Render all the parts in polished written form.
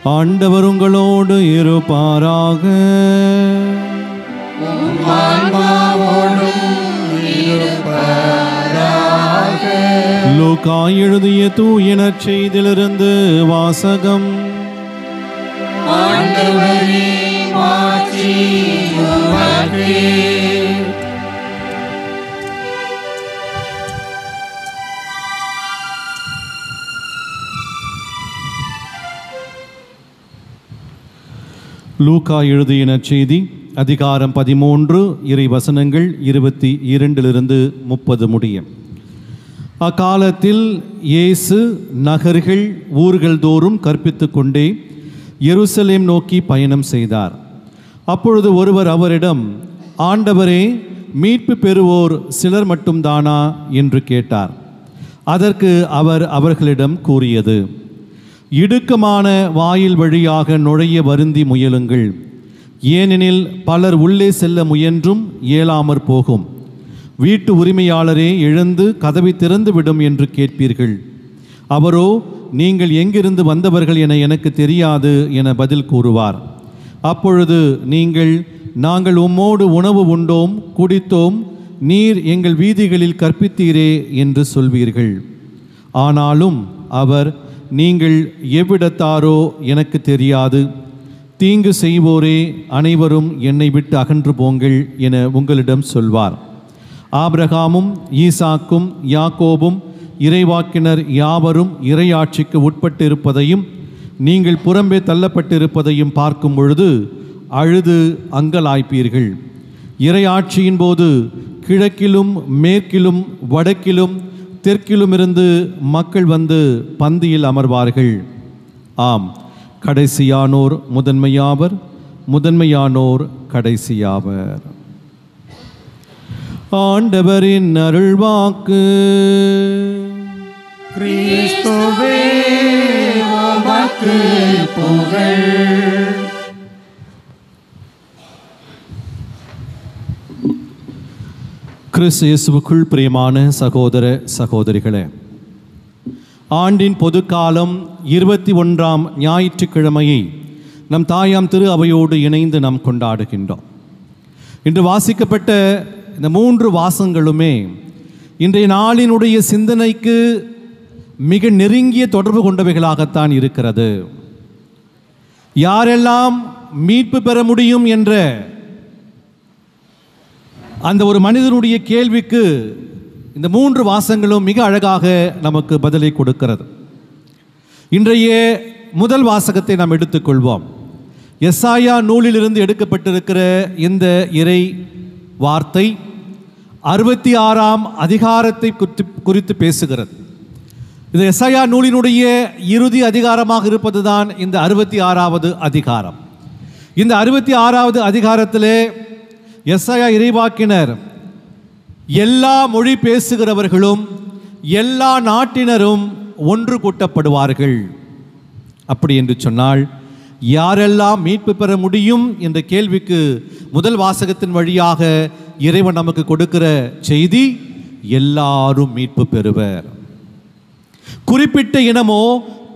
ஆண்டவர் உங்களோடு இருப்பாராக. லூக்கா எழுதிய தூய நற்செய்தியிலிருந்து வாசகம். லூக்கா எழுதிய நற்செய்தி அதிகாரம் 13 இறை வசனங்கள் 22 30 முடிய. அக்காலத்தில் இயேசு நகர்கள் ஊர்கள் தோறும் கற்பித்து கொண்டே எருசலேம் நோக்கி பயணம் செய்தார். அப்பொழுது ஒருவர் அவரிடம், ஆண்டவரே, மீட்பு பெறுவோர் சிலர் மட்டும்தானா என்று கேட்டார். அதற்கு அவர் அவர்களிடம் கூறியது, இடுக்கமான வாயில் வழியாக நுழைய வருந்தி முயலுங்கள். ஏனெனில் பலர் உள்ளே செல்ல முயன்றும் இயலாமற் போகும். வீட்டு உரிமையாளரே எழுந்து கதவை திறந்து விடும் என்று கேட்பீர்கள். அவரோ, நீங்கள் எங்கிருந்து வந்தவர்கள் என எனக்கு தெரியாது என பதில் கூறுவார். அப்பொழுது நீங்கள், நாங்கள் உம்மோடு உணவு உண்டோம் குடித்தோம், நீர் எங்கள் வீதிகளில் கற்பித்தீரே என்று சொல்வீர்கள். ஆனாலும் அவர், நீங்கள் எவ்விடத்தாரோ எனக்கு தெரியாது, தீங்கு செய்வோரே அனைவரும் என்னை விட்டு அகன்று போங்கள் என உங்களிடம் சொல்வார். ஆபிரகாமும் ஈசாக்கும் யாக்கோபும் இறைவாக்கினர் யாவரும் இறையாட்சிக்கு உட்பட்டிருப்பதையும் நீங்கள் புறம்பே தள்ளப்பட்டிருப்பதையும் பார்க்கும் பொழுது அழுது அங்கலாய்ப்பீர்கள். இறையாட்சியின் போது கிழக்கிலும் மேற்கிலும் வடக்கிலும் தெற்கிலுமிருந்து மக்கள் வந்து பந்தியில் அமர்வார்கள். ஆம், கடைசியானோர் முதன்மையாவர், முதன்மையானோர் கடைசியாவர். ஆண்டவரின் அருள்வாக்கு. கிறிஸ்துவே உமக்கு புகழ். கிறிஸ்து இயேசுவுக்குள் பிரியமான சகோதர சகோதரிகளே, ஆண்டின் பொதுக்காலம் 21ஆம் ஞாயிற்றுக்கிழமையை நம் தாயாம் திரு அவையோடு இணைந்து நாம் கொண்டாடுகின்றோம். இன்று வாசிக்கப்பட்ட இந்த 3 வாசகங்களுமே இன்றைய நாளினுடைய சிந்தனைக்கு மிக நெருங்கிய தொடர்பு கொண்டவைகளாகத்தான் இருக்கிறது. யாரெல்லாம் மீட்பு பெற முடியும் என்ற அந்த ஒரு மனிதனுடைய கேள்விக்கு இந்த 3 வாசகங்களும் மிக அழகாக நமக்கு பதிலை கொடுக்கிறது. இன்றைய முதல் வாசகத்தை நாம் எடுத்துக்கொள்வோம். எசாயா நூலிலிருந்து எடுக்கப்பட்டிருக்கிற இந்த இறை வார்த்தை 66ஆம் அதிகாரத்தை குறித்து பேசுகிறது. இது எசாயா நூலினுடைய இறுதி அதிகாரமாக இருப்பதுதான் இந்த 66வது அதிகாரம். இந்த 66வது அதிகாரத்திலே எசாயா இறைவாக்கினர் எல்லா மொழி பேசுகிறவர்களும் எல்லா நாட்டினரும் ஒன்று கூட்டப்படுவார்கள். அப்படி என்று சொன்னால் யாரெல்லாம் மீட்பு பெற முடியும் என்ற கேள்விக்கு முதல் வாசகத்தின் வழியாக இறைவன் நமக்கு கொடுக்கிற செய்தி, எல்லாரும் மீட்பு பெறுவர். குறிப்பிட்ட இனமோ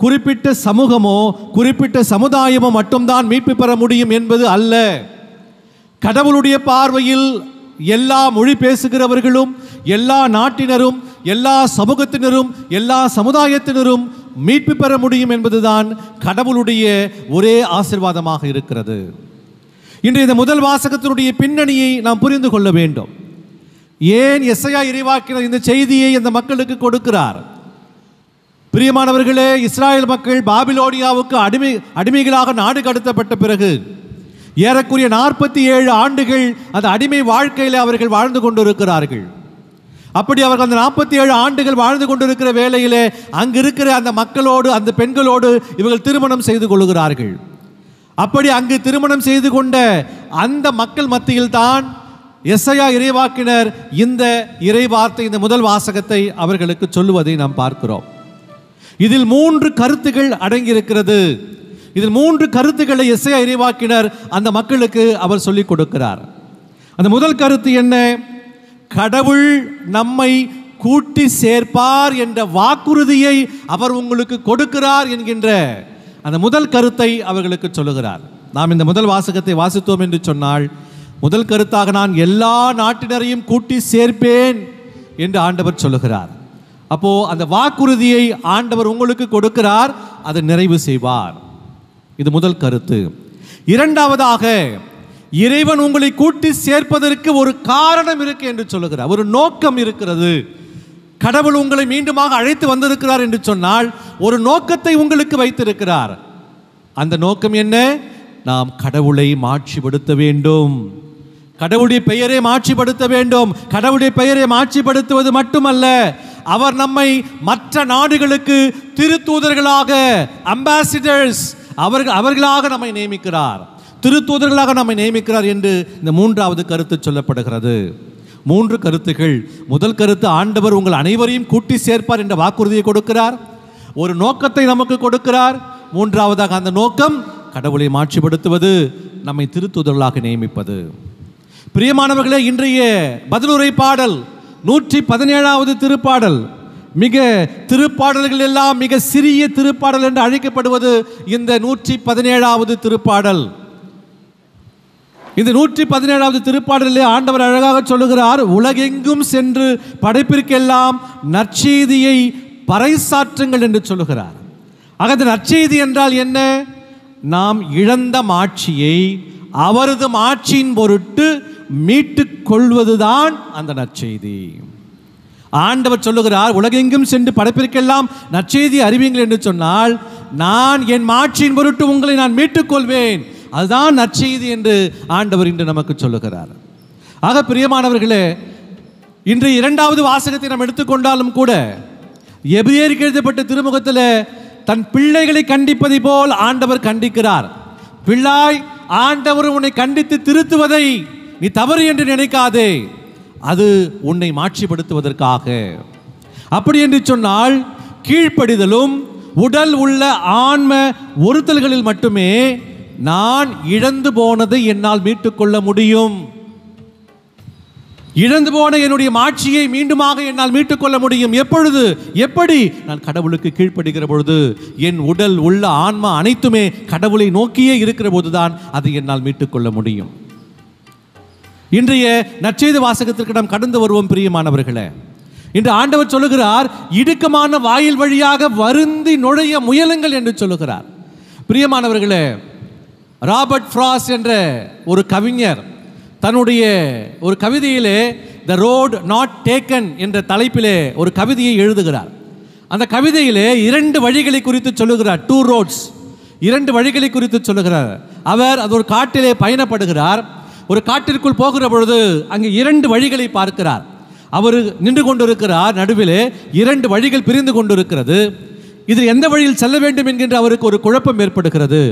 குறிப்பிட்ட சமூகமோ குறிப்பிட்ட சமுதாயமோ மட்டும்தான் மீட்பு பெற முடியும் என்பது அல்ல. கடவுளுடைய பார்வையில் எல்லா மொழி பேசுகிறவர்களும் எல்லா நாட்டினரும் எல்லா சமூகத்தினரும் எல்லா சமுதாயத்தினரும் மீட்பு பெற முடியும் என்பதுதான் கடவுளுடைய ஒரே ஆசீர்வாதமாக இருக்கிறது. இன்று இந்த முதல் வாசகத்தினுடைய பின்னணியை நாம் புரிந்து கொள்ள வேண்டும். ஏன் எசாயா இறைவாக்கினர் இந்த செய்தியை அந்த மக்களுக்கு கொடுக்கிறார்? பிரியமானவர்களே, இஸ்ராயல் மக்கள் பாபிலோனியாவுக்கு அடிமைகளாக நாடு கடத்தப்பட்ட பிறகு ஏறக்குறைய 47 ஆண்டுகள் அந்த அடிமை வாழ்க்கையில் அவர்கள் வாழ்ந்து கொண்டிருக்கிறார்கள். அப்படி அவர்கள் அந்த 47 ஆண்டுகள் வாழ்ந்து கொண்டிருக்கிற வேளையிலே அங்கு இருக்கிற அந்த மக்களோடு அந்த பெண்களோடு இவர்கள் திருமணம் செய்து கொள்கிறார்கள். அப்படி அங்கு திருமணம் செய்து கொண்ட அந்த மக்கள் மத்தியில் தான் எசாயா இறைவாக்கினர் இந்த இறைவார்த்தை, இந்த முதல் வாசகத்தை அவர்களுக்கு சொல்லுவதை நாம் பார்க்கிறோம். இதில் 3 கருத்துகள் அடங்கியிருக்கிறது. இதில் 3 கருத்துக்களை எசாயா இறைவாக்கினர் அந்த மக்களுக்கு அவர் சொல்லிக் கொடுக்கிறார். அந்த முதல் கருத்து என்ன? கடவுள் நம்மை கூட்டி சேர்ப்பார் என்ற வாக்குறுதியை அவர் உங்களுக்கு கொடுக்கிறார் என்கின்ற அந்த முதல் கருத்தை அவர்களுக்கு சொல்லுகிறார். நாம் இந்த முதல் வாசகத்தை வாசித்தோம் என்று சொன்னால், முதல் கருத்தாக நான் எல்லா நாட்டினரையும் கூட்டி சேர்ப்பேன் என்று ஆண்டவர் சொல்லுகிறார். அப்போ அந்த வாக்குறுதியை ஆண்டவர் உங்களுக்கு கொடுக்கிறார், அதை நிறைவு செய்வார். இது முதல் கருத்து. இரண்டாவதாக, இறைவன் உங்களை கூட்டி சேர்ப்பதற்கு ஒரு காரணம் இருக்கு என்று சொல்லுகிறார், ஒரு நோக்கம் இருக்கிறது. கடவுள் உங்களை மீண்டுமாக அழைத்து வந்திருக்கிறார் என்று சொன்னால் ஒரு நோக்கத்தை உங்களுக்கு வைத்திருக்கிறார். அந்த நோக்கம் என்ன? நாம் கடவுளை மாட்சிப்படுத்த வேண்டும், கடவுளுடைய பெயரை மாட்சிப்படுத்த வேண்டும். கடவுளுடைய பெயரை மாட்சிப்படுத்துவது மட்டுமல்ல, அவர் நம்மை மற்ற நாடுகளுக்கு திருத்தூதர்களாக, அம்பாசிடர்ஸ், அவர்களாக நம்மை நியமிக்கிறார், திருத்தூதர்களாக நம்மை நியமிக்கிறார் என்று இந்த மூன்றாவது கருத்து சொல்லப்படுகிறது. மூன்று கருத்துகள். முதல் கருத்து, ஆண்டவர் உங்கள் அனைவரையும் கூட்டி சேர்ப்பார் என்ற வாக்குறுதியை கொடுக்கிறார், ஒரு நோக்கத்தை நமக்கு கொடுக்கிறார். மூன்றாவதாக, அந்த நோக்கம் கடவுளை மாட்சிப்படுத்துவது, நம்மை திருத்தூதர்களாக நியமிப்பது. பிரியமானவர்களே, இன்றைய பதிலுரை பாடல் 117வது திருப்பாடல், மிக திருப்பாடல்கள் எல்லாம் மிக சிறிய திருப்பாடல் என்று அழைக்கப்படுவது இந்த 117வது திருப்பாடல். இந்த 117வது திருப்பாடலிலே ஆண்டவர் அழகாக சொல்லுகிறார், உலகெங்கும் சென்று படைப்பிற்கெல்லாம் நற்செய்தியை பறைசாற்றுங்கள் என்று சொல்லுகிறார். ஆக இந்த நற்செய்தி என்றால் என்ன? நாம் இழந்த மாட்சியை அவரது மாட்சியின் பொருட்டு மீட்டுக் கொள்வதுதான் அந்த நற்செய்தி. ஆண்டவர் சொல்லுகிறார், உலகெங்கும் சென்று படைப்பிற்கெல்லாம் நற்செய்தி அறிவியுங்கள் என்று சொன்னால், நான் என் மாட்சியின் பொருட்டு உங்களை நான் மீட்டுக் கொள்வேன், அதுதான் நற்செய்தி என்று ஆண்டவர் இன்று நமக்கு சொல்லுகிறார். ஆக பிரியமானவர்களே, இன்று இரண்டாவது வாசகத்தை நாம் எடுத்துக்கொண்டாலும் கூட, எபிரேயருக்கு எழுதப்பட்ட திருமுகத்தில் தன் பிள்ளைகளை கண்டிப்பதை போல் ஆண்டவர் கண்டிக்கிறார். பிள்ளாய், ஆண்டவர் உன்னை கண்டித்து திருத்துவதை நீ தவறு என்று நினைக்காதே, அது உன்னை மாட்சிப்படுத்துவதற்காக. அப்படி என்று சொன்னால், கீழ்ப்படிதலும் உடல் உள்ள ஆன்ம ஒருத்தல்களில் மட்டுமே நான் இழந்து போனதை என்னால் மீட்டுக்கொள்ள முடியும். இழந்து போன என்னுடைய மாட்சியை மீண்டுமாக என்னால் மீட்டுக்கொள்ள முடியும். எப்பொழுது? எப்படி? நான் கடவுளுக்கு கீழ்ப்படுகிற பொழுது, என் உடல் உள்ள ஆன்மா அனைத்துமே கடவுளை நோக்கியே இருக்கிற போதுதான் அதை என்னால் மீட்டுக்கொள்ள முடியும். இன்றைய நற்செய்தி வாசகத்திற்கு நாம் கடந்து வருவோம். பிரியமானவர்களே, இன்று ஆண்டவர் சொல்லுகிறார், இடுக்கமான வாயில் வழியாக வருந்தி நுழைய முயலுங்கள் என்று சொல்லுகிறார். பிரியமானவர்களே, ராபர்ட் ஃப்ராஸ்ட் என்ற ஒரு கவிஞர் தன்னுடைய ஒரு கவிதையிலே த ரோட் நாட் டேக்கன் என்ற தலைப்பிலே ஒரு கவிதையை எழுதுகிறார். அந்த கவிதையிலே இரண்டு வழிகளை குறித்து சொல்லுகிறார். 2 roads, இரண்டு வழிகளை குறித்து சொல்லுகிறார். அவர் அது ஒரு காட்டிலே பயணப்படுகிறார். ஒரு காட்டிற்குள் போகிற பொழுது அங்கே இரண்டு வழிகளை பார்க்கிறார். அவர் நின்று கொண்டிருக்கிறார், நடுவிலே இரண்டு வழிகள் பிரிந்து கொண்டிருக்கிறது. இதில் எந்த வழியில் செல்ல வேண்டும் என்கின்ற அவருக்கு ஒரு குழப்பம் ஏற்படுகிறது.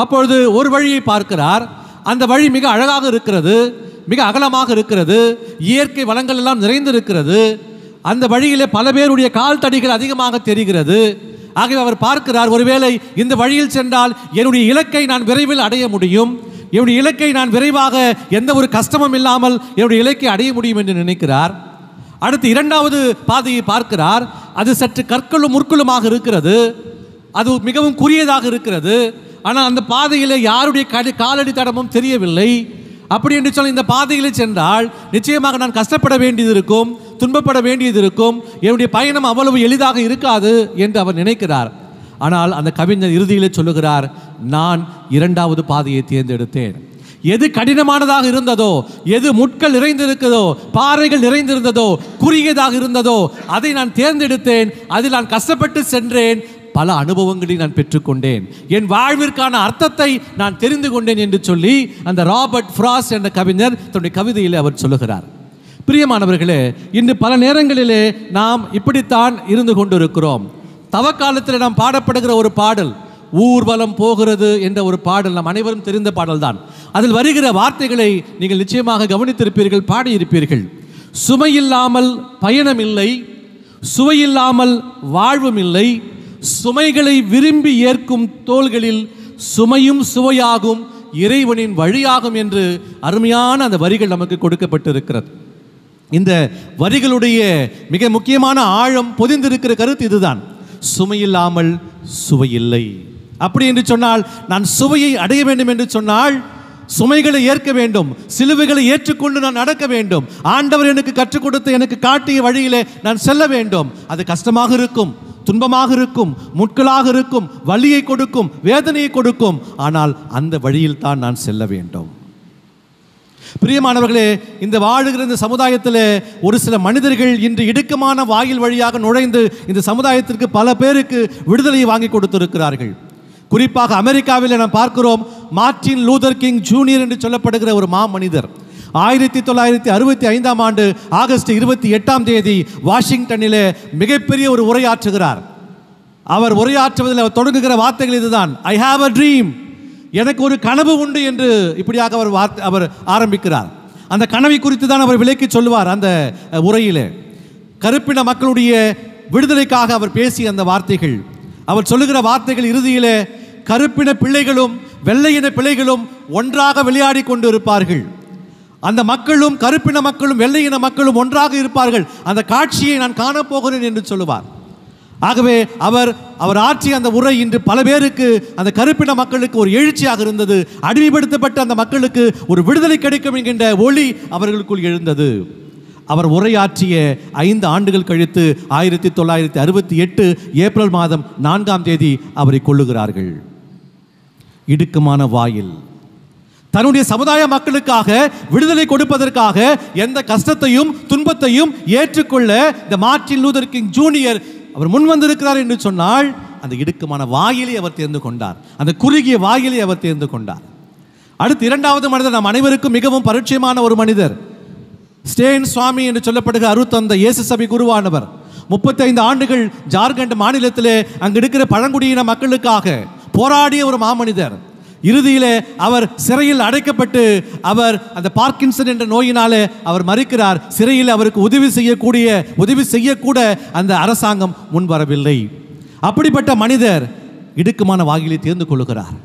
அப்பொழுது ஒரு வழியை பார்க்கிறார். அந்த வழி மிக அழகாக இருக்கிறது, மிக அகலமாக இருக்கிறது, இயற்கை வளங்கள் எல்லாம் நிறைந்திருக்கிறது. அந்த வழியிலே பல பேருடைய கால் தடிகள் அதிகமாக தெரிகிறது. ஆகவே அவர் பார்க்கிறார், ஒருவேளை இந்த வழியில் சென்றால் என்னுடைய இலக்கை நான் விரைவில் அடைய முடியும், என்னுடைய இலக்கை நான் விரைவாக எந்த ஒரு கஷ்டமும் இல்லாமல் என்னுடைய இலக்கை அடைய முடியும் என்று நினைக்கிறார். அடுத்து இரண்டாவது பாதையை பார்க்கிறார். அது சற்று கற்களும் முற்களுமாக இருக்கிறது, அது மிகவும் குறுகியதாக இருக்கிறது. ஆனால் அந்த பாதையில் யாருடைய காலடி தடமும் தெரியவில்லை. அப்படி என்று சொல்ல, இந்த பாதையில் சென்றால் நிச்சயமாக நான் கஷ்டப்பட வேண்டியது இருக்கும், துன்பப்பட வேண்டியது இருக்கும், என்னுடைய பயணம் அவ்வளவு எளிதாக இருக்காது என்று அவர் நினைக்கிறார். ஆனால் அந்த கவிஞர் இறுதியில் சொல்லுகிறார், நான் இரண்டாவது பாதையை தேர்ந்தெடுத்தேன். எது கடினமானதாக இருந்ததோ, எது முட்கள் நிறைந்திருக்கிறதோ, பாறைகள் நிறைந்திருந்ததோ, குறுகியதாக இருந்ததோ, அதை நான் தேர்ந்தெடுத்தேன். அதில் நான் கஷ்டப்பட்டு சென்றேன், பல அனுபவங்களை நான் பெற்றுக்கொண்டேன், என் வாழ்விற்கான அர்த்தத்தை நான் தெரிந்து கொண்டேன் என்று சொல்லி அந்த ராபர்ட் ஃப்ராஸ்ட் என்ற கவிஞர் தன்னுடைய கவிதையில் அவர் சொல்லுகிறார். பிரியமானவர்களே, இன்று பல நேரங்களிலே நாம் இப்படித்தான் இருந்து கொண்டிருக்கிறோம். தவக்காலத்தில் நாம் பாடப்படுகிற ஒரு பாடல் ஊர்வலம் போகிறது என்ற ஒரு பாடல் நம் அனைவரும் தெரிந்த பாடல் தான். அதில் வருகிற வார்த்தைகளை நீங்கள் நிச்சயமாக கவனித்திருப்பீர்கள், பாடியிருப்பீர்கள். சுமையில்லாமல் பயணம் இல்லை, சுவையில்லாமல் வாழ்வும் இல்லை, சுமைகளை விரும்பி ஏற்கும் தோள்களில் சுமையும் சுவையாகும், இறைவனின் வழியாகும் என்று அருமையான அந்த வரிகள் நமக்கு கொடுக்கப்பட்டிருக்கிறது. இந்த வரிகளுடைய மிக முக்கியமான ஆழம் பொதிந்திருக்கிற கருத்து இதுதான். சுமையில்லாமல் சுவையில்லை. அப்படி என்று சொன்னால் நான் சுவையை அடைய வேண்டும் என்று சொன்னால் சுமைகளை ஏற்க வேண்டும், சிலுவைகளை ஏற்றுக்கொண்டு நான் நடக்க வேண்டும். ஆண்டவர் எனக்கு கற்றுக் கொடுத்து எனக்கு காட்டிய வழியிலே நான் செல்ல வேண்டும். அது கஷ்டமாக இருக்கும், துன்பமாக இருக்கும், முட்களாக இருக்கும், வலியை கொடுக்கும், வேதனையை கொடுக்கும். ஆனால் அந்த வழியில் தான் நான் செல்ல வேண்டும். பிரியமானவர்களே, இந்த வாழுகிற இந்த சமுதாயத்தில் ஒரு சில மனிதர்கள் இன்று இடுக்கமான வாயில் வழியாக நுழைந்து இந்த சமுதாயத்திற்கு பல பேருக்கு விடுதலையை வாங்கி கொடுத்திருக்கிறார்கள். குறிப்பாக அமெரிக்காவில் நாம் பார்க்கிறோம், மார்ட்டின் லூதர் கிங் ஜூனியர் என்று சொல்லப்படுகிற ஒரு மாமனிதர் 1965ஆம் ஆண்டு ஆகஸ்ட் 28ஆம் தேதி வாஷிங்டனிலே மிகப்பெரிய ஒரு உரையாற்றுகிறார். அவர் உரையாற்றுவதில் அவர் தொடங்குகிற வார்த்தைகள் இதுதான்: ஐ ஹாவ் அ ட்ரீம், எனக்கு ஒரு கனவு உண்டு என்று இப்படியாக அவர் ஆரம்பிக்கிறார். அந்த கனவை குறித்து தான் அவர் விளக்கி சொல்லுவார். அந்த உரையிலே கருப்பின மக்களுடைய விடுதலைக்காக அவர் பேசிய அந்த வார்த்தைகள், அவர் சொல்லுகிற வார்த்தைகள் இறுதியிலே, கருப்பின பிள்ளைகளும் வெள்ளையின பிள்ளைகளும் ஒன்றாக விளையாடி கொண்டு இருப்பார்கள், அந்த மக்களும் கருப்பின மக்களும் வெள்ளையின மக்களும் ஒன்றாக இருப்பார்கள், அந்த காட்சியை நான் காணப்போகிறேன் என்று சொல்லுவார். ஆகவே அவர் ஆற்றிய அந்த உரை இன்று பல பேருக்கு, அந்த கருப்பின மக்களுக்கு ஒரு எழுச்சியாக இருந்தது. அடிமைப்படுத்தப்பட்ட அந்த மக்களுக்கு ஒரு விடுதலை கிடைக்கும் என்கின்ற ஒளி அவர்களுக்குள் எழுந்தது. அவர் உரையாற்றிய 5 ஆண்டுகள் கழித்து 1968 ஏப்ரல் மாதம் 4ஆம் தேதி அவரை கொல்லுகிறார்கள். இடுக்கமான வாயில் தன்னுடைய சமுதாய மக்களுக்காக விடுதலை கொடுப்பதற்காக எந்த கஷ்டத்தையும் துன்பத்தையும் ஏற்றுக்கொள்ள இந்த மார்ட்டின் லூதர் கிங் ஜூனியர் அவர் முன் வந்திருக்கிறார் என்று சொன்னால், அந்த இடுக்கமான வாயிலை அவர் தேர்ந்து கொண்டார், அந்த குறுகிய வாயிலை அவர் தேர்ந்து கொண்டார். அடுத்து 2வது மனிதர், நம் அனைவருக்கும் மிகவும் பரிச்சயமான ஒரு மனிதர், ஸ்டேன் சுவாமி என்று சொல்லப்படுகிற அருத்தந்த இயேசு சபை குருவானவர். 35 ஆண்டுகள் ஜார்க்கண்ட் மாநிலத்திலே அங்கு இருக்கிற பழங்குடியின மக்களுக்காக போராடிய ஒரு மாமனிதர். இறுதியிலே அவர் சிறையில் அடைக்கப்பட்டு அவர் அந்த பார்க்கின்சன் என்ற நோயினாலே அவர் மரிக்கிறார். சிறையில் அவருக்கு உதவி செய்யக்கூட அந்த அரசாங்கம் முன்வரவில்லை. அப்படிப்பட்ட மனிதர் இடுக்கமான வாயிலை தேர்ந்து கொள்ளுகிறார்.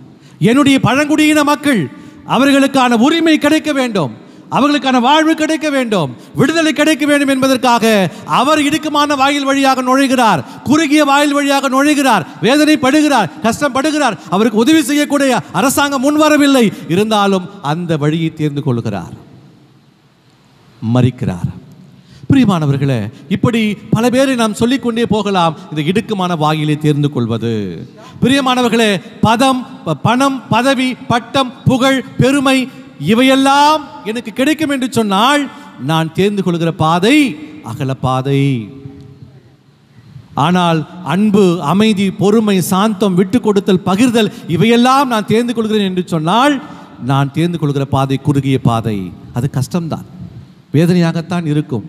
என்னுடைய பழங்குடியின மக்கள், அவர்களுக்கான உரிமை கிடைக்க வேண்டும், அவர்களுக்கான வாழ்வு கிடைக்க வேண்டும், விடுதலை கிடைக்க வேண்டும் என்பதற்காக அவர் இடுக்கமான வாயில் வழியாக நுழைகிறார், குறுகிய வாயில் வழியாக நுழைகிறார், வேதனைப்படுகிறார், கஷ்டப்படுகிறார். அவருக்கு உதவி செய்யக்கூடிய அரசாங்கம் முன்வரவில்லை. இருந்தாலும் அந்த வழியை தேர்ந்து கொள்கிறார், மரிக்கிறார். பிரியமானவர்களே, இப்படி பல பேரை நாம் சொல்லிக்கொண்டே போகலாம். இந்த இடுக்கமான வாயிலை தேர்ந்து கொள்வது, பிரியமானவர்களே, பணம், பதவி, பட்டம், புகழ், பெருமை இவையெல்லாம் எனக்கு கிடைக்கும் என்று சொன்னால் நான் தேர்ந்து கொள்கிற பாதை அகல பாதை. ஆனால் அன்பு, அமைதி, பொறுமை, சாந்தம், விட்டு கொடுத்தல், பகிர்தல் இவையெல்லாம் நான் தேர்ந்து கொள்கிறேன் என்று சொன்னால் நான் தேர்ந்து கொள்கிற பாதை குறுகிய பாதை. அது கஷ்டம்தான், வேதனையாகத்தான் இருக்கும்.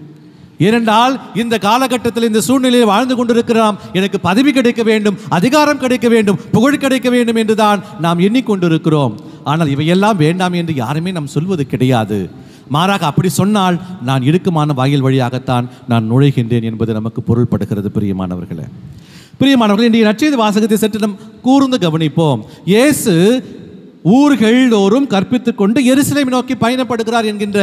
ஏனென்றால் இந்த காலகட்டத்தில் இந்த சூழ்நிலையில் வாழ்ந்து கொண்டிருக்கிறோம். எனக்கு பதவி கிடைக்க வேண்டும், அதிகாரம் கிடைக்க வேண்டும், புகழ் கிடைக்க வேண்டும் என்றுதான் நாம் எண்ணிக்கொண்டிருக்கிறோம். ஆனால் இவையெல்லாம் வேண்டாம் என்று யாருமே நாம் சொல்வது கிடையாது. மாறாக அப்படி சொன்னால் நான் இடுக்கமான வாயில் வழியாகத்தான் நான் நுழைகின்றேன் என்பது நமக்கு பொருள்படுகிறது. பிரியமானவர்களே, இன்றைய நற்செய்தி வாசகத்தை சற்று நாம் கூர்ந்து கவனிப்போம். இயேசு ஊர்கள் தோறும் கற்பித்துக் கொண்டு எருசலேமை நோக்கி பயணப்படுகிறார் என்கின்ற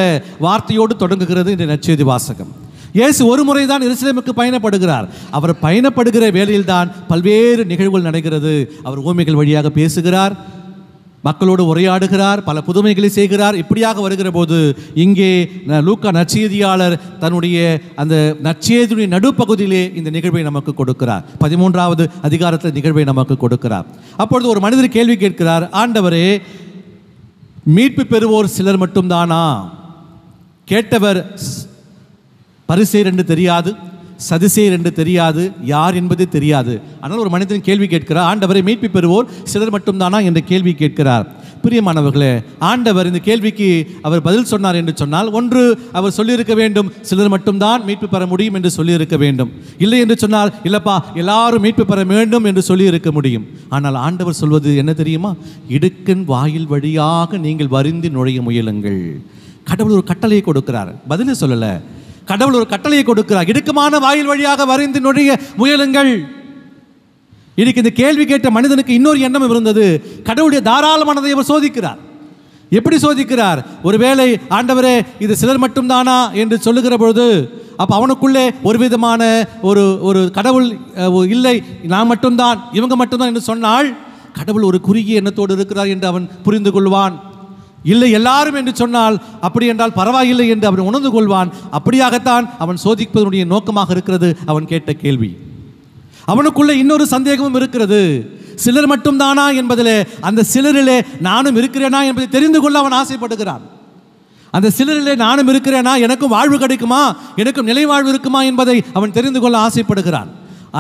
வார்த்தையோடு தொடங்குகிறது இந்த நற்செய்தி வாசகம். இயேசு ஒரு முறை தான் எருசலேமுக்கு பயணப்படுகிறார். அவர் பயணப்படுகிற வேளையில் தான் பல்வேறு நிகழ்வுகள் நடக்கிறது. அவர் ஊமைகள் வழியாக பேசுகிறார், மக்களோடு உரையாடுகிறார், பல புதுமைகளை செய்கிறார். இப்படியாக வருகிற போது இங்கே லூக்கா நற்செய்தியாளர் தன்னுடைய அந்த நற்செய்தியுடைய நடுப்பகுதியிலே இந்த நிகழ்வை நமக்கு கொடுக்கிறார். 13வது அதிகாரத்தில் நிகழ்வை நமக்கு கொடுக்கிறார். அப்பொழுது ஒரு மனிதர் கேள்வி கேட்கிறார், ஆண்டவரே, மீட்பு பெறுவோர் சிலர் மட்டும்தானா? கேட்டவர் பரிசேயர் என்று தெரியாது, சதுசேயர் என்று தெரியாது, யார் என்பது தெரியாது. ஆனால் ஒரு மனிதன் கேள்வி கேட்கிறார், ஆண்டவரை, மீட்பு பெறுவோர் சிலர் மட்டும்தானா என்ற கேள்வி கேட்கிறார். பிரியமானவர்களே, ஆண்டவர் இந்த கேள்விக்கு அவர் பதில் சொன்னார் என்று சொன்னால், ஒன்று அவர் சொல்லியிருக்க வேண்டும், சிலர் மட்டும்தான் மீட்பு பெற முடியும் என்று சொல்லியிருக்க வேண்டும். இல்லை என்று சொன்னால், இல்லப்பா எல்லாரும் மீட்பு பெற வேண்டும் என்று சொல்லியிருக்க முடியும். ஆனால் ஆண்டவர் சொல்வது என்ன தெரியுமா? இடுக்கன் வாயில் வழியாக நீங்கள் வருந்தி நுழைய முயலுங்கள். கடவுள் ஒரு கட்டளையை கொடுக்கிறார், பதிலே சொல்லல. கடவுள் ஒரு கட்டளையை கொடுக்கிறார், இடுக்கமான வாயில் வழியாக வருந்தி நுழைய முயலுங்கள். இன்னைக்கு இந்த கேள்வி கேட்ட மனிதனுக்கு இன்னொரு எண்ணம் இருந்தது. கடவுளுடைய தாராளமானதை அவர் சோதிக்கிறார். எப்படி சோதிக்கிறார்? ஒருவேளை ஆண்டவரே இது சிலர் மட்டும்தானா என்று சொல்லுகிற பொழுது அப்போ அவனுக்குள்ளே ஒரு விதமான ஒரு கடவுள் இல்லை, நான் மட்டும்தான், இவங்க மட்டும்தான் என்று சொன்னால் கடவுள் ஒரு குறுகிய எண்ணத்தோடு இருக்கிறார் என்று அவன் புரிந்து கொள்வான். இல்லை எல்லாரும் என்று சொன்னால் அப்படி என்றால் பரவாயில்லை என்று அவன் உணர்ந்து கொள்வான். அப்படியாகத்தான் அவன் சோதிப்பதனுடைய நோக்கமாக இருக்கிறது அவன் கேட்ட கேள்வி. அவனுக்குள்ள இன்னொரு சந்தேகமும் இருக்கிறது. சிலர் மட்டும்தானா என்பதிலே, அந்த சிலரிலே நானும் இருக்கிறேனா என்பதை தெரிந்து கொள்ள அவன் ஆசைப்படுகிறான். அந்த சிலரிலே நானும் இருக்கிறேனா, எனக்கும் வாழ்வு கிடைக்குமா, எனக்கும் நிலை வாழ்வு இருக்குமா என்பதை அவன் தெரிந்து கொள்ள ஆசைப்படுகிறான்.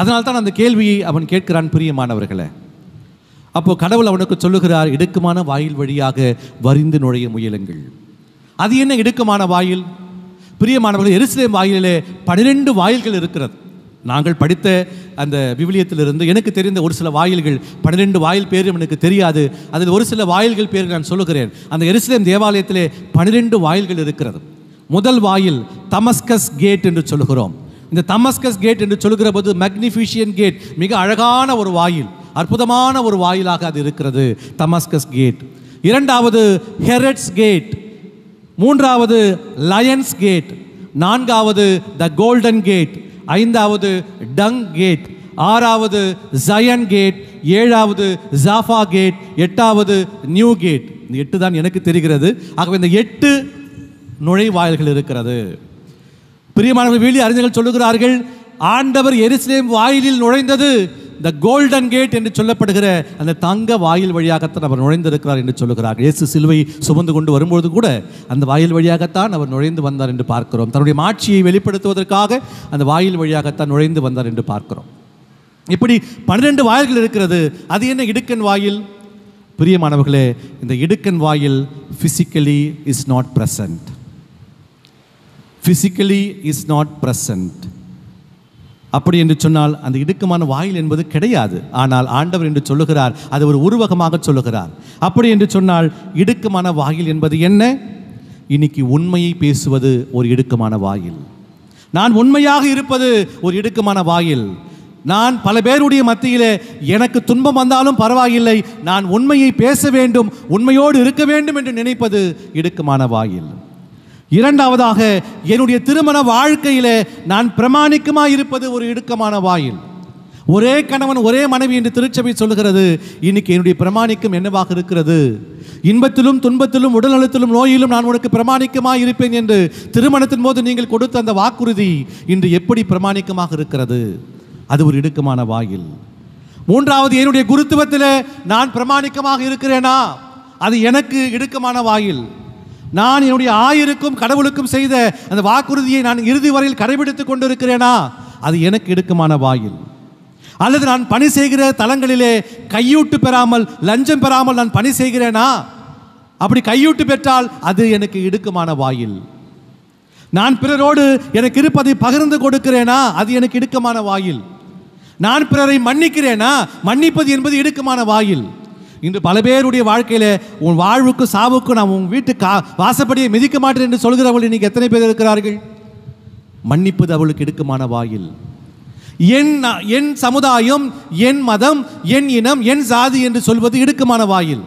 அதனால்தான் அந்த கேள்வியை அவன் கேட்கிறான். பிரியமானவர்களே, அப்போ கடவுள் அவனுக்கு சொல்லுகிறார், இடுக்கமான வாயில் வழியாக வரிந்து நுழைய முயலுங்கள். அது என்ன இடுக்கமான வாயில்? பிரியமானவர்கள், எருசலேம் வாயிலே 12 வாயில்கள் இருக்கிறது. நாங்கள் படித்த அந்த விவிலியத்திலிருந்து எனக்கு தெரிந்த ஒரு சில வாயில்கள், 12 வாயில் பேரும் எனக்கு தெரியாது. அதில் ஒரு சில வாயில்கள் பேர் நான் சொல்லுகிறேன். அந்த எருசலேம் தேவாலயத்திலே 12 வாயில்கள் இருக்கிறது. முதல் வாயில் தமஸ்கஸ் கேட் என்று சொல்லுகிறோம். இந்த தமஸ்கஸ் கேட் என்று சொல்லுகிற போது மேக்னிஃபிஷியன் கேட், மிக அழகான ஒரு வாயில், அற்புதமான ஒரு வாயிலாக அது இருக்கிறது, தமஸ்கஸ் கேட். இரண்டாவது ஹெரட்ஸ் கேட், மூன்றாவது லயன்ஸ் கேட், நான்காவது த கோல்டன் கேட், ஐந்தாவது டங் கேட், ஆறாவது ஜயன் கேட், ஏழாவது ஜாஃபா கேட், எட்டாவது நியூ கேட். இந்த 8 தான் எனக்கு தெரிகிறது. ஆகவே இந்த 8 நுழைவாயில்கள் இருக்கிறது. பிரியமானவர்கள், விவிலிய அறிஞர்கள் சொல்லுகிறார்கள், ஆண்டவர் எருசலேம் வாயிலில் நுழைந்தது த கோல்டன் கேட் என்று சொல்லப்படுகிற அந்த தங்க வாயில் வழியாகத்தான் அவர் நுழைந்திருக்கிறார் என்று சொல்லுகிறார். இயேசு சிலுவை சுமந்து கொண்டு வரும்பொழுது கூட அந்த வாயில் வழியாகத்தான் அவர் நுழைந்து வந்தார் என்று பார்க்கிறோம். தன்னுடைய மாட்சியை வெளிப்படுத்துவதற்காக அந்த வாயில் வழியாகத்தான் நுழைந்து வந்தார் என்று பார்க்கிறோம். இப்படி 12 வாயில்கள் இருக்கிறது. அது என்ன இடுக்கன் வாயில்? பிரியமானவர்களே, இந்த இடுக்கன் வாயில் physically is not present. Physically is not present. அப்படி என்று சொன்னால் அந்த இடுக்கமான வாயில் என்பது கிடையாது. ஆனால் ஆண்டவர் என்று சொல்லுகிறார், அது ஒரு உருவகமாக சொல்லுகிறார். அப்படி என்று சொன்னால் இடுக்கமான வாயில் என்பது என்ன? இன்னைக்கு உண்மையை பேசுவது ஒரு இடுக்கமான வாயில். நான் உண்மையாக இருப்பது ஒரு இடுக்கமான வாயில். நான் பல பேருடைய மத்தியிலே எனக்கு துன்பம் வந்தாலும் பரவாயில்லை, நான் உண்மையை பேச வேண்டும், உண்மையோடு இருக்க வேண்டும் என்று நினைப்பது இடுக்கமான வாயில். இரண்டாவதாக, என்னுடைய திருமண வாழ்க்கையிலே நான் பிரமாணிக்கமாக இருப்பது ஒரு இடுக்கமான வாயில். ஒரே கணவன் ஒரே மனைவி என்று திருச்சபை சொல்லுகிறது. இன்னைக்கு என்னுடைய பிரமாணிக்கம் என்னவாக இருக்கிறது? இன்பத்திலும் துன்பத்திலும் உடல்நலத்திலும் நோயிலும் நான் உனக்கு பிரமாணிக்கமாக இருப்பேன் என்று திருமணத்தின் போது நீங்கள் கொடுத்த அந்த வாக்குறுதி இன்று எப்படி பிரமாணிக்கமாக இருக்கிறது? அது ஒரு இடுக்கமான வாயில். மூன்றாவது, என்னுடைய குருத்துவத்தில் நான் பிரமாணிக்கமாக இருக்கிறேனா? அது எனக்கு இடுக்கமான வாயில். நான் என்னுடைய ஆயருக்கும் கடவுளுக்கும் செய்த அந்த வாக்குறுதியை நான் இறுதி வரையில் கடைபிடித்துக் கொண்டிருக்கிறேனா? அது எனக்கு இடுக்கமான வாயில். அல்லது நான் பணி செய்கிற தலங்களிலே கையூட்டு பெறாமல், லஞ்சம் பெறாமல் நான் பணி செய்கிறேனா? அப்படி கையூட்டு பெற்றால் அது எனக்கு இடுக்கமான வாயில். நான் பிறரோடு எனக்கு இருப்பதை பகிர்ந்து கொடுக்கிறேனா? அது எனக்கு இடுக்கமான வாயில். நான் பிறரை மன்னிக்கிறேனா? மன்னிப்பது என்பது இடுக்கமான வாயில். இன்று பல பேருடைய வாழ்க்கையில் உன் வாழ்வுக்கு சாவுக்கு நான் உன் வீட்டு வாசப்படியை மிதிக்க மாட்டேன் என்று சொல்கிறவர்கள் இன்னைக்கு எத்தனை பேர் இருக்கிறார்கள்? மன்னிப்பது அவளுக்கு இடுக்கமான வாயில். என் சமுதாயம், என் மதம், என் இனம், என் சாதி என்று சொல்வது இடுக்கமான வாயில்.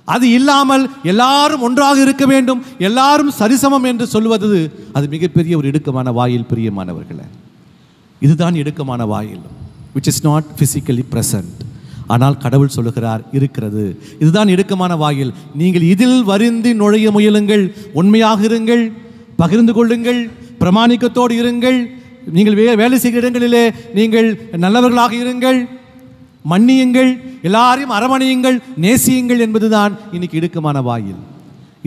அது இல்லாமல் எல்லாரும் ஒன்றாக இருக்க வேண்டும், எல்லாரும் சரிசமம் என்று சொல்வது அது மிகப்பெரிய ஒரு இடுக்கமான வாயில். பிரியமானவர்களே, இதுதான் இடுக்கமான வாயில், which is not physically present. ஆனால் கடவுள் சொல்லுகிறார், இருக்கிறது. இதுதான் இடுக்கமான வாயில். நீங்கள் இதில் வருந்தி நுழைய முயலுங்கள், உண்மையாக இருங்கள், பகிர்ந்து கொள்ளுங்கள், பிரமாணிக்கத்தோடு இருங்கள், நீங்கள் வேலை செய்கிற இடங்களிலே நீங்கள் நல்லவர்களாக இருங்கள், மன்னியுங்கள், எல்லாரையும் அரவணையுங்கள், நேசியுங்கள் என்பதுதான் இன்னைக்கு இடுக்கமான வாயில்.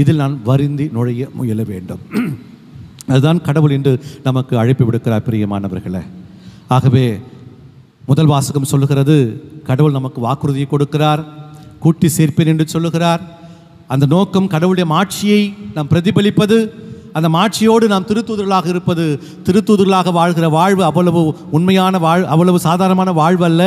இதில் நான் வருந்தி நுழைய முயல வேண்டும். அதுதான் கடவுள் என்று நமக்கு அழைப்பு விடுக்கிறார். பிரியமானவர்களே, ஆகவே முதல் வாசகம் சொல்லுகிறது, கடவுள் நமக்கு வாக்குறுதியை கொடுக்கிறார், கூட்டி சேர்ப்பேன் என்று சொல்லுகிறார். அந்த நோக்கம் கடவுளுடைய மாட்சியை நாம் பிரதிபலிப்பது, அந்த மாட்சியோடு நாம் திருத்தூதர்களாக இருப்பது. திருத்தூதர்களாக வாழ்கிற வாழ்வு அவ்வளவு உண்மையான அவ்வளவு சாதாரணமான வாழ்வு அல்ல,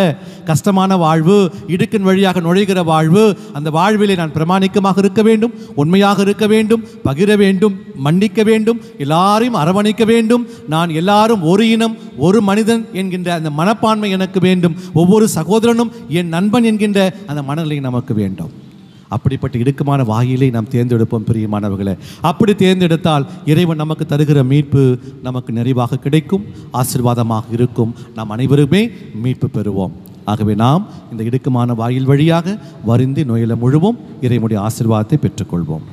கஷ்டமான வாழ்வு, இடுக்கின் வழியாக நுழைகிற வாழ்வு. அந்த வாழ்விலே நான் பிரமாணிக்கமாக இருக்க வேண்டும், உண்மையாக இருக்க வேண்டும், பகிர வேண்டும், மன்னிக்க வேண்டும், எல்லாரையும் அரவணைக்க வேண்டும். நான் எல்லாரும் ஒரு இனம், ஒரு மனிதன் என்கின்ற அந்த மனப்பான்மை எனக்கு வேண்டும். ஒவ்வொரு சகோதரனும் என் நண்பன் என்கின்ற அந்த மனநிலை நமக்கு வேண்டும். அப்படிப்பட்ட இடுக்கமான வாயிலை நாம் தேர்ந்தெடுப்போம். பிரியமானவர்களே, அப்படி தேர்ந்தெடுத்தால் இறைவன் நமக்கு தருகிற மீட்பு நமக்கு நிறைவாக கிடைக்கும், ஆசீர்வாதமாக இருக்கும். நாம் அனைவருமே மீட்பு பெறுவோம். ஆகவே நாம் இந்த இடுக்கமான வாயில் வழியாக வருந்தி நோயில முழுவோம் இறைவனுடைய ஆசீர்வாதத்தை பெற்றுக்கொள்வோம்.